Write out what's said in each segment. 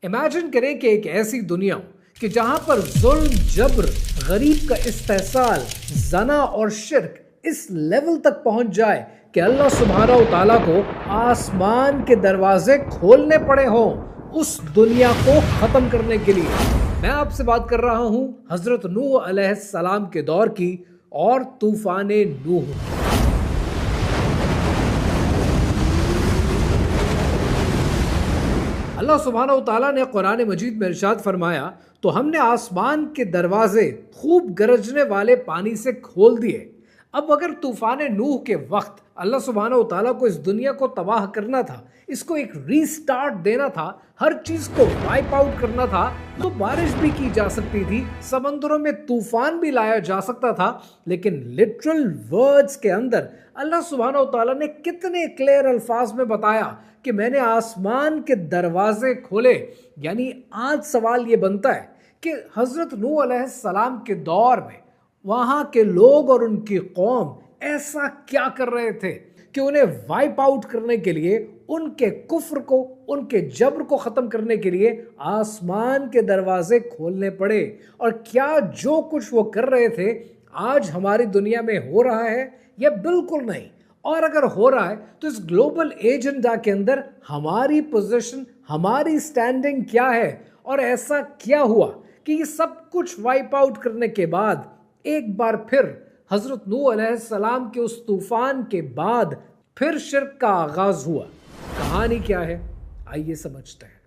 Imagine करें कि एक ऐसी दुनिया हो कि जहां पर जुल्म, जबर, गरीब का इस्तेहसाल, जना और शिर्क इस लेवल तक पहुंच जाए कि अल्लाह सुब्हानहू तआला को आसमान के दरवाजे खोलने पड़े हों उस दुनिया को खत्म करने के लिए। मैं आपसे बात कर रहा हूं हजरत नूह अलैहिस्सलाम के दौर की और तूफान नूह। अल्लाह सुब्हानहू तआला ने कुरान मजीद में इरशाद फरमाया, तो हमने आसमान के दरवाजे खूब गरजने वाले पानी से खोल दिए। अब अगर तूफान नूह के वक्त अल्लाह सुब्हानहू तआला को इस दुनिया को तबाह करना था, इसको एक रीस्टार्ट देना था, हर चीज को वाइप आउट करना था, तो बारिश भी की जा सकती थी, समंदरों में तूफान भी लाया जा सकता था। लेकिन लिटरल वर्ड्स के अंदर अल्लाह सुब्हानहू तआला ने कितने क्लियर अल्फाज में बताया कि मैंने आसमान के दरवाजे खोले। यानी आज सवाल ये बनता है कि हजरत नूह अलैहिस्सलाम के दौर में वहां के लोग और उनकी कौम ऐसा क्या कर रहे थे कि उन्हें वाइप आउट करने के लिए, उनके कुफ्र को, उनके जबर को खत्म करने के लिए आसमान के दरवाजे खोलने पड़े। और क्या जो कुछ वो कर रहे थे आज हमारी दुनिया में हो रहा है? यह बिल्कुल नहीं। और अगर हो रहा है तो इस ग्लोबल एजेंडा के अंदर हमारी पोजीशन, हमारी स्टैंडिंग क्या है? और ऐसा क्या हुआ कि ये सब कुछ वाइप आउट करने के बाद एक बार फिर हजरत नूह अलैहिस्सलाम के उस तूफान के बाद फिर शिर्क का आगाज हुआ? कहानी क्या है, आइए समझते हैं।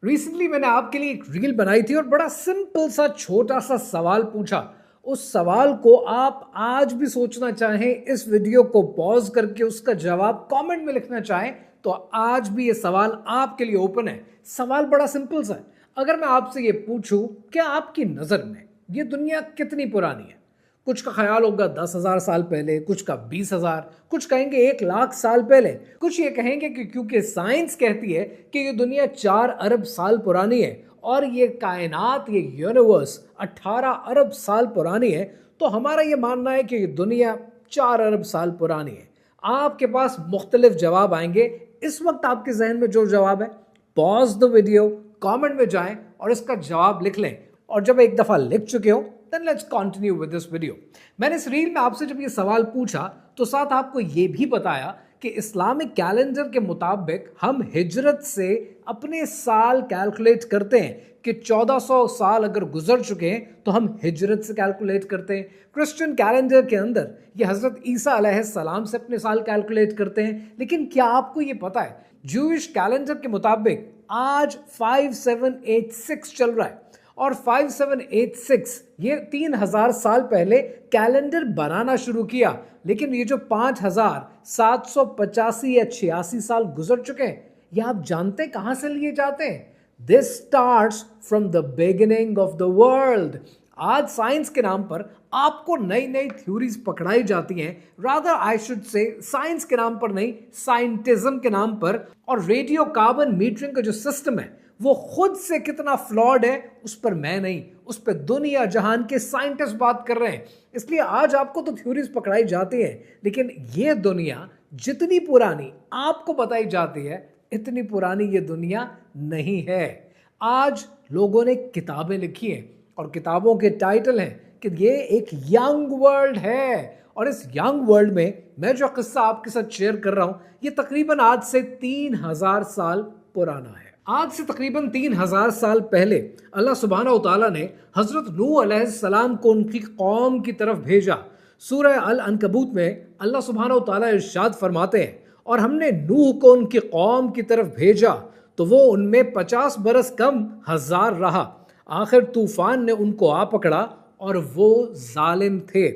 रिसेंटली मैंने आपके लिए एक रील बनाई थी और बड़ा सिंपल सा छोटा सा सवाल पूछा। उस सवाल को आप आज भी सोचना चाहें, इस वीडियो को पॉज करके उसका जवाब कमेंट में लिखना चाहें, तो आज भी ये सवाल आपके लिए ओपन है। सवाल बड़ा सिंपल सा है। अगर मैं आपसे ये पूछूं कि आपकी नजर में ये दुनिया कितनी पुरानी है? कुछ का ख्याल होगा 10,000 साल पहले, कुछ का 20,000, कुछ कहेंगे 1,00,000 साल पहले, कुछ ये कहेंगे कि क्योंकि साइंस कहती है कि ये दुनिया 4 अरब साल पुरानी है और ये कायनात, ये यूनिवर्स 18 अरब साल पुरानी है, तो हमारा ये मानना है कि ये दुनिया 4 अरब साल पुरानी है। आपके पास मुख्तलिफ जवाब आएंगे। इस वक्त आपके जहन में जो जवाब है, पॉज द वीडियो, कमेंट में जाएं और इसका जवाब लिख लें। और जब एक दफा लिख चुके हो, then let's continue with this video। मैंने इस रील में आपसे जब ये सवाल पूछा तो साथ आपको ये भी बताया कि इस्लामिक कैलेंडर के मुताबिक हम हिजरत से अपने साल कैलकुलेट करते हैं कि 1400 साल अगर गुजर चुके हैं तो हम हिजरत से कैलकुलेट करते हैं। क्रिश्चियन कैलेंडर के अंदर ये हजरत ईसा अलैहिस्सलाम से अपने साल कैलकुलेट करते हैं। लेकिन क्या आपको ये पता है, ज्यूइश कैलेंडर के मुताबिक आज 5786 चल रहा है और 5786 ये 3000 साल पहले कैलेंडर बनाना शुरू किया। लेकिन ये जो 5785 या 86 साल गुजर चुके हैं, ये आप जानते कहां से लिए जाते हैं? This starts from the beginning of the world. आज साइंस के नाम पर आपको नई नई थ्योरीज पकड़ाई जाती हैं, rather I should say science के नाम पर नहीं, साइंटिज्म के नाम पर। और रेडियो कार्बन मीटरिंग का जो सिस्टम है वो खुद से कितना फ्लॉड है उस पर मैं नहीं, उस पर दुनिया जहान के साइंटिस्ट बात कर रहे हैं। इसलिए आज आपको तो थ्योरीज पकड़ाई जाती हैं, लेकिन ये दुनिया जितनी पुरानी आपको बताई जाती है, इतनी पुरानी ये दुनिया नहीं है। आज लोगों ने किताबें लिखी हैं और किताबों के टाइटल हैं कि ये एक यंग वर्ल्ड है। और इस यंग वर्ल्ड में मैं जो किस्सा आपके साथ शेयर कर रहा हूं, ये तकरीबन आज से 3000 साल पुराना है। आज से तकरीबन 3000 साल पहले अल्लाह सुब्हानहू तआला ने हजरत नूह अलैहिस्सलाम को उनकी कौम की तरफ भेजा। सूरह अल अनकबूत में अल्लाह सुब्हानहू तआला इरशाद फरमाते हैं, और हमने नूह को उनकी कौम की तरफ भेजा तो वो उनमें 50 बरस कम 1000 रहा। आखिर तूफान ने उनको आ पकड़ा और वो जालिम थे।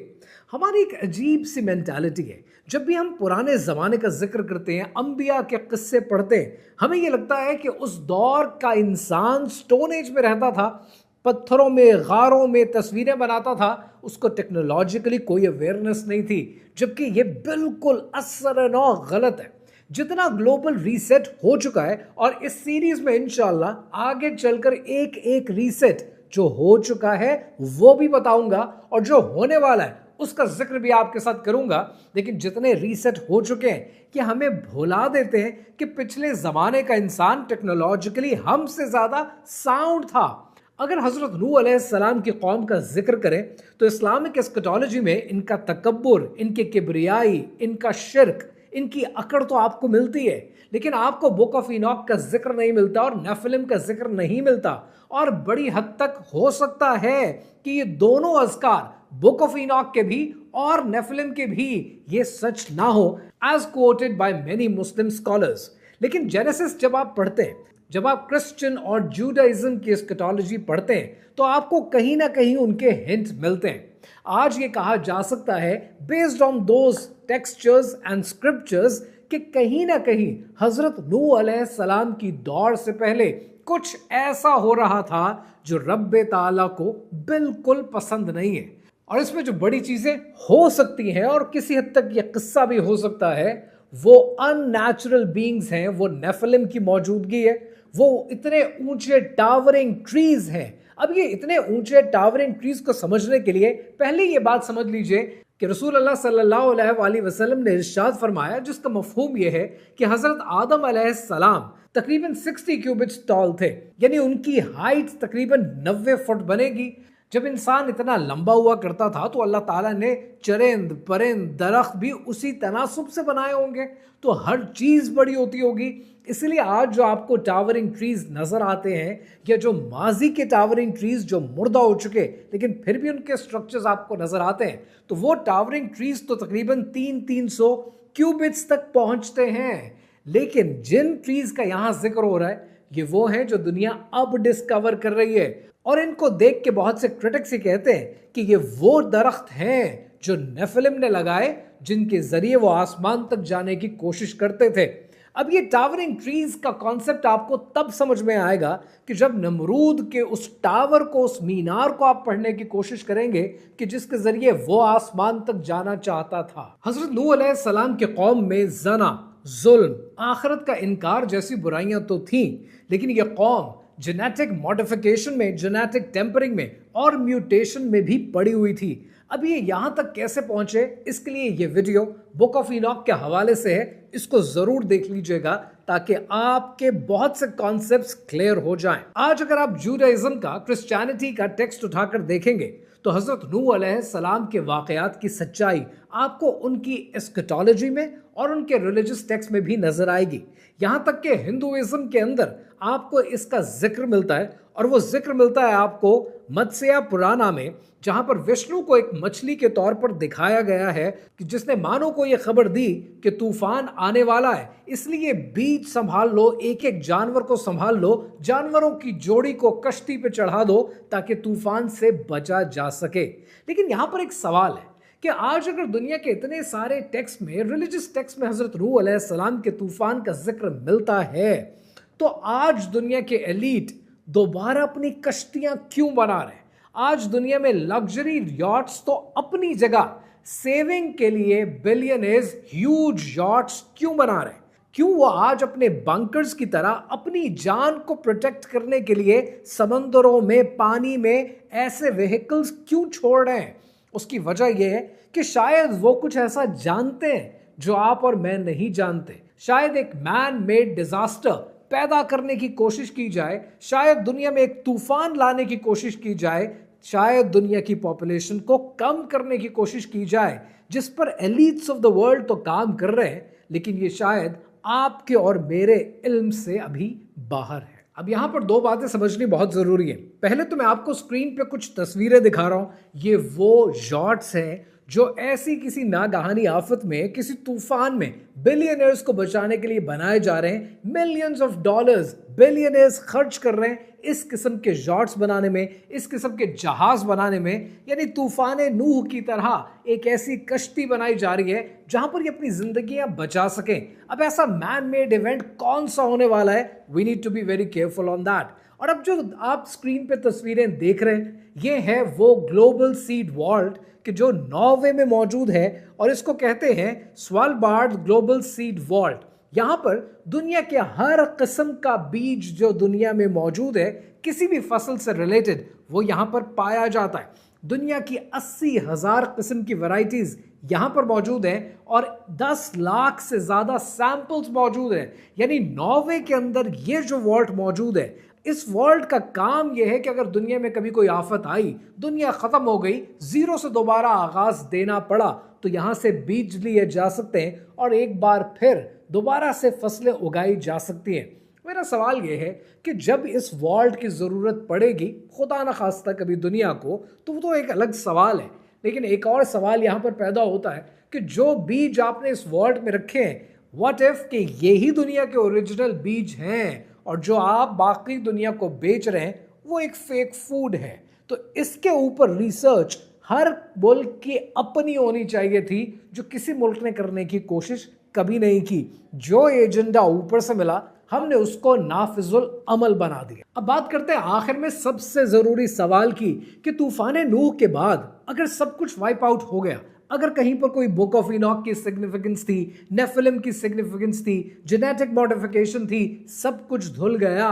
हमारी एक अजीब सी मेंटालिटी है, जब भी हम पुराने ज़माने का जिक्र करते हैं, अंबिया के किस्से पढ़ते हैं, हमें ये लगता है कि उस दौर का इंसान स्टोन एज में रहता था, पत्थरों में, गारों में तस्वीरें बनाता था, उसको टेक्नोलॉजिकली कोई अवेयरनेस नहीं थी। जबकि ये बिल्कुल असरनो गलत है। जितना ग्लोबल रीसेट हो चुका है, और इस सीरीज में इंशाल्लाह आगे चलकर एक एक रीसेट जो हो चुका है वो भी बताऊंगा, और जो होने वाला है उसका जिक्र भी आपके साथ करूंगा। लेकिन जितने रीसेट हो चुके हैं कि हमें भुला देते हैं कि पिछले जमाने का इंसान टेक्नोलॉजिकली हमसे ज्यादा साउंड था। अगर हजरत नूह अलैहिस्सलाम की कौम का जिक्र करें तो इस्लामिक एस्कटोलॉजी में इनका तकब्बुर, इनके किबरियाई, इनका शिर्क, इनकी अकड़ तो आपको मिलती है, लेकिन आपको बुक ऑफ इनॉक का जिक्र नहीं मिलता और नेफिलिम का जिक्र नहीं मिलता। और बड़ी हद तक हो सकता है कि ये दोनों अज़कार बुक ऑफ इनॉक के भी और नेफिलिम के भी ये सच ना हो, as quoted by many Muslim scholars. लेकिन जेनेसिस जब आप पढ़ते हैं, जब आप क्रिश्चियन और जूडाइज्म की एस्कटोलॉजी पढ़ते हैं, तो आपको कहीं ना कहीं उनके हिंट मिलते हैं। आज ये कहा जा सकता है based on those textures and scriptures कि कहीं ना कहीं हजरत नूह अलैहिस्सलाम की दौर से पहले कुछ ऐसा हो रहा था जो रब्बे ताला को बिल्कुल पसंद नहीं है। और इसमें जो बड़ी चीजें हो सकती हैं और किसी हद तक यह किस्सा भी हो सकता है, वो अननेचुरल बीइंग्स हैं, वो नेफिलिम की मौजूदगी है, वो इतने ऊंचे टावरिंग ट्रीज हैं। अब ये इतने ऊंचे टावरिंग ट्रीज को समझने के लिए पहले ये बात समझ लीजिए कि रसूल अल्लाह सल्लल्लाहु अलैहि वसल्लम ने इरशाद फरमाया, जिसका मफहूम यह है कि हजरत आदम अलैहिस्सलाम तकरीबन 60 क्यूबिट्स टॉल थे, यानी उनकी हाइट तकरीबन 90 फुट बनेगी। जब इंसान इतना लंबा हुआ करता था तो अल्लाह ताला ने चरिंद परिंद दरख्त भी उसी तनासुब से बनाए होंगे, तो हर चीज बड़ी होती होगी। इसलिए आज जो आपको टावरिंग ट्रीज नजर आते हैं, या जो माजी के टावरिंग ट्रीज जो मुर्दा हो चुके लेकिन फिर भी उनके स्ट्रक्चर्स आपको नजर आते हैं, तो वो टावरिंग ट्रीज तो तकरीबन 300 क्यूबिट्स तक पहुंचते हैं। लेकिन जिन ट्रीज का यहां जिक्र हो रहा है, ये वो हैं जो दुनिया अब डिस्कवर कर रही है। और इनको देख के बहुत से क्रिटिक्स ये कहते हैं कि ये वो दरख्त हैं जो नेफिलिम ने लगाए, जिनके जरिए वो आसमान तक जाने की कोशिश करते थे। अब ये टावरिंग ट्रीज का कॉन्सेप्ट आपको तब समझ में आएगा कि जब नमरूद के उस टावर को, उस मीनार को आप पढ़ने की कोशिश करेंगे कि जिसके जरिए वो आसमान तक जाना चाहता था। हजरत नूह अलैहिस्सलाम के कौम में जना, जुल्म, आखिरत का इनकार जैसी बुराइयां तो थीं, लेकिन यह कौम जेनेटिक मॉडिफिकेशन में, जेनेटिक टेम्परिंग में और म्यूटेशन में भी पड़ी हुई थी। अब ये यहां तक कैसे पहुंचे, इसके लिए ये वीडियो बुक ऑफ इनॉक के हवाले से है, इसको जरूर देख लीजिएगा ताकि आपके बहुत से कॉन्सेप्ट्स क्लियर हो जाएं। आज अगर आप जूडाइज्म का, क्रिश्चियनिटी का टेक्स्ट उठाकर देखेंगे तो हजरत नूह अलैहिस्सलाम के वाकयात की सच्चाई आपको उनकी एस्कटोलॉजी में और उनके रिलीजियस टेक्स्ट में भी नजर आएगी। यहां तक कि हिंदुइज्म के अंदर आपको इसका जिक्र मिलता है, और वो जिक्र मिलता है आपको मत्स्य पुराना में, जहां पर विष्णु को एक मछली के तौर पर दिखाया गया है कि जिसने मानव को यह खबर दी कि तूफान आने वाला है, इसलिए बीज संभाल लो, एक एक जानवर को संभाल लो, जानवरों की जोड़ी को कश्ती पे चढ़ा दो ताकि तूफान से बचा जा सके। लेकिन यहां पर एक सवाल है कि आज अगर दुनिया के इतने सारे टेक्स्ट में, रिलीजियस टेक्स्ट में हजरत नूह अलैहिस्सलाम के तूफान का जिक्र मिलता है, तो आज दुनिया के एलीट दोबारा अपनी कश्तियां क्यों बना रहे हैं? आज दुनिया में लग्जरी यॉट्स तो अपनी जगह, सेविंग के लिए बिलियनर्स ह्यूज यॉट्स क्यों बना रहे हैं? क्यों वो आज अपने बंकर्स की तरह अपनी जान को प्रोटेक्ट करने के लिए समंदरों में, पानी में ऐसे व्हीकल्स क्यों छोड़ रहे हैं? उसकी वजह यह है कि शायद वो कुछ ऐसा जानते हैं जो आप और मैं नहीं जानते। शायद एक मैन मेड डिजास्टर पैदा करने की कोशिश की जाए, शायद दुनिया में एक तूफान लाने की कोशिश की जाए, शायद दुनिया की पॉपुलेशन को कम करने की कोशिश की जाए, जिस पर एलीट्स ऑफ द वर्ल्ड तो काम कर रहे हैं, लेकिन ये शायद आपके और मेरे इल्म से अभी बाहर है। अब यहां पर दो बातें समझनी बहुत जरूरी है। पहले तो मैं आपको स्क्रीन पे कुछ तस्वीरें दिखा रहा हूं, ये वो शॉट्स हैं जो ऐसी किसी नागहानी आफत में, किसी तूफान में बिलियनर्स को बचाने के लिए बनाए जा रहे हैं। मिलियंस ऑफ डॉलर्स बिलियनर्स खर्च कर रहे हैं इस किस्म के शॉट्स बनाने में, इस किस्म के जहाज बनाने में, यानी तूफान नूह की तरह एक ऐसी कश्ती बनाई जा रही है जहां पर ये अपनी जिंदगियां बचा सकें। अब ऐसा मैन मेड इवेंट कौन सा होने वाला है? We need to be very careful on that. और अब जो आप स्क्रीन पे तस्वीरें देख रहे हैं, ये है वो ग्लोबल सीड वॉल्ट कि जो नॉर्वे में मौजूद है, और इसको कहते हैं स्वालबार्ड ग्लोबल सीड वॉल्ट। यहां पर दुनिया के हर किस्म का बीज जो दुनिया में मौजूद है, किसी भी फसल से रिलेटेड, वो यहां पर पाया जाता है। दुनिया की 80,000 किस्म की वैरायटीज यहां पर मौजूद हैं और 10 लाख से ज्यादा सैंपल्स मौजूद हैं। यानी नॉर्वे के अंदर ये जो वॉल्ट मौजूद है, इस वॉल्ट का काम यह है कि अगर दुनिया में कभी कोई आफत आई, दुनिया खत्म हो गई, जीरो से दोबारा आगाज देना पड़ा, तो यहां से बीज लिए जा सकते हैं और एक बार फिर दोबारा से फसलें उगाई जा सकती हैं। मेरा सवाल यह है कि जब इस वॉल्ट की जरूरत पड़ेगी, खुदा न खास्ता कभी दुनिया को, तो वो तो एक अलग सवाल है। लेकिन एक और सवाल यहां पर पैदा होता है कि जो बीज आपने इस वॉल्ट में रखे हैं, व्हाट इफ कि यही दुनिया के ओरिजिनल बीज हैं और जो आप बाकी दुनिया को बेच रहे हैं वो एक फेक फूड है। तो इसके ऊपर रिसर्च हर मुल्क की अपनी होनी चाहिए थी, जो किसी मुल्क ने करने की कोशिश कभी नहीं की। जो एजेंडा ऊपर से मिला, हमने उसको नाफिजुल अमल बना दिया। अब बात करते हैं आखिर में सबसे जरूरी सवाल की कि तूफान नूह के बाद अगर सब कुछ वाइप आउट हो गया, अगर कहीं पर कोई बुक ऑफ इनॉक की सिग्निफिकेंस थी, नेफिलिम की सिग्निफिकेंस थी, जेनेटिक मॉडिफिकेशन थी, सब कुछ धुल गया,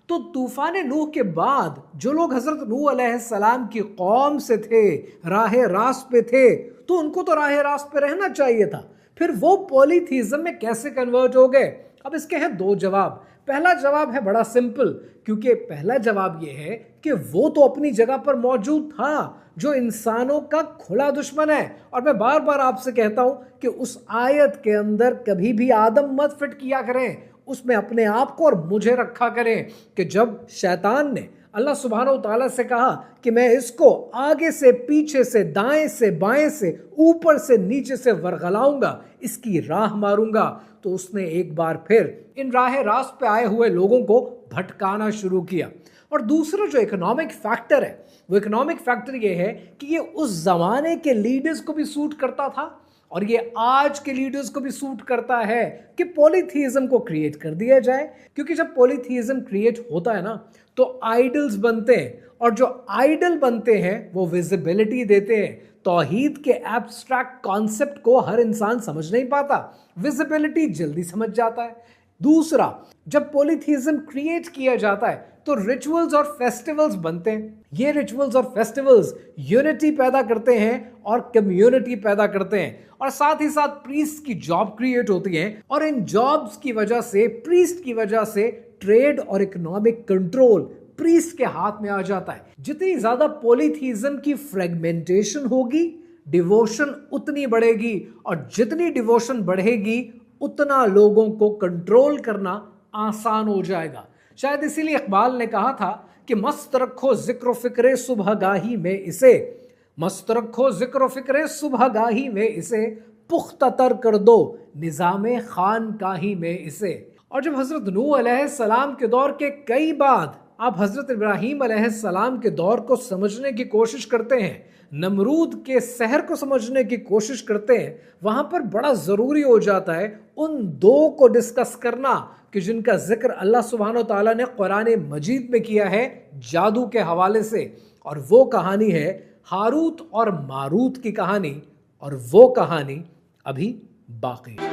तो तूफान नूह के बाद जो लोग हजरत नूह अलैहिस्सलाम की कौम से थे, राह रास्त पे थे, तो उनको तो राह रास्त पे रहना चाहिए था। फिर वो पॉलीथीज्म में कैसे कन्वर्ट हो गए? अब इसके हैं दो जवाब। पहला जवाब है बड़ा सिंपल, क्योंकि पहला जवाब यह है कि वो तो अपनी जगह पर मौजूद था, जो इंसानों का खुला दुश्मन है। और मैं बार बार आपसे कहता हूं कि उस आयत के अंदर कभी भी आदम मत फिट किया करें, उसमें अपने आप को और मुझे रखा करें कि जब शैतान ने अल्लाह सुब्हानहू तआला से कहा कि मैं इसको आगे से, पीछे से, दाएं से, बाएं से, ऊपर से, नीचे से वरगलाऊंगा, इसकी राह मारूंगा, तो उसने एक बार फिर इन राह रास्त पे आए हुए लोगों को भटकाना शुरू किया। और दूसरा जो इकोनॉमिक फैक्टर है, वो इकोनॉमिक फैक्टर ये है कि ये उस जमाने के लीडर्स को भी सूट करता था और ये आज के लीडर्स को भी सूट करता है कि पॉलीथीज्म को क्रिएट कर दिया जाए। क्योंकि जब पॉलीथीज्म क्रिएट होता है ना, तो आइडल्स बनते हैं, और जो आइडल बनते हैं वो विजिबिलिटी देते हैं। तौहीद के एब्स्ट्रैक्ट कॉन्सेप्ट को हर इंसान समझ नहीं पाता, विजिबिलिटी जल्दी समझ जाता है। दूसरा, जब पॉलीथीज्म क्रिएट किया जाता है तो रिचुअल्स और फेस्टिवल्स बनते हैं। ये रिचुअल्स और फेस्टिवल्स यूनिटी पैदा करते हैं और कम्युनिटी पैदा करते हैं, और साथ ही साथ प्रीस्ट की जॉब क्रिएट होती है, और इन जॉब्स की वजह से, प्रीस्ट की वजह से, ट्रेड और इकोनॉमिक कंट्रोल प्रीस्ट के हाथ में आ जाता है। जितनी ज्यादा पॉलीथीज्म की फ्रेगमेंटेशन होगी, डिवोशन उतनी बढ़ेगी, और जितनी डिवोशन बढ़ेगी उतना लोगों को कंट्रोल करना आसान हो जाएगा। शायद इसीलिए इकबाल ने कहा था कि मस्त रखो जिक्र फिक्रे सुबहगाही में इसे, मस्त रखो जिक्र फिक्रे सुबहगाही में इसे, पुख्ता तर कर दो निजामे खानकाही में इसे। और जब हजरत नूह अलैहिस्सलाम के दौर के कई बाद आप हजरत इब्राहीम अलैहिस्सलाम के दौर को समझने की कोशिश करते हैं, नमरूद के सहर को समझने की कोशिश करते हैं, वहां पर बड़ा जरूरी हो जाता है उन दो को डिस्कस करना कि जिनका जिक्र अल्लाह सुब्हानहू तआला ने कुरान मजीद में किया है जादू के हवाले से। और वो कहानी है हारूत और मारूत की कहानी, और वो कहानी अभी बाकी है।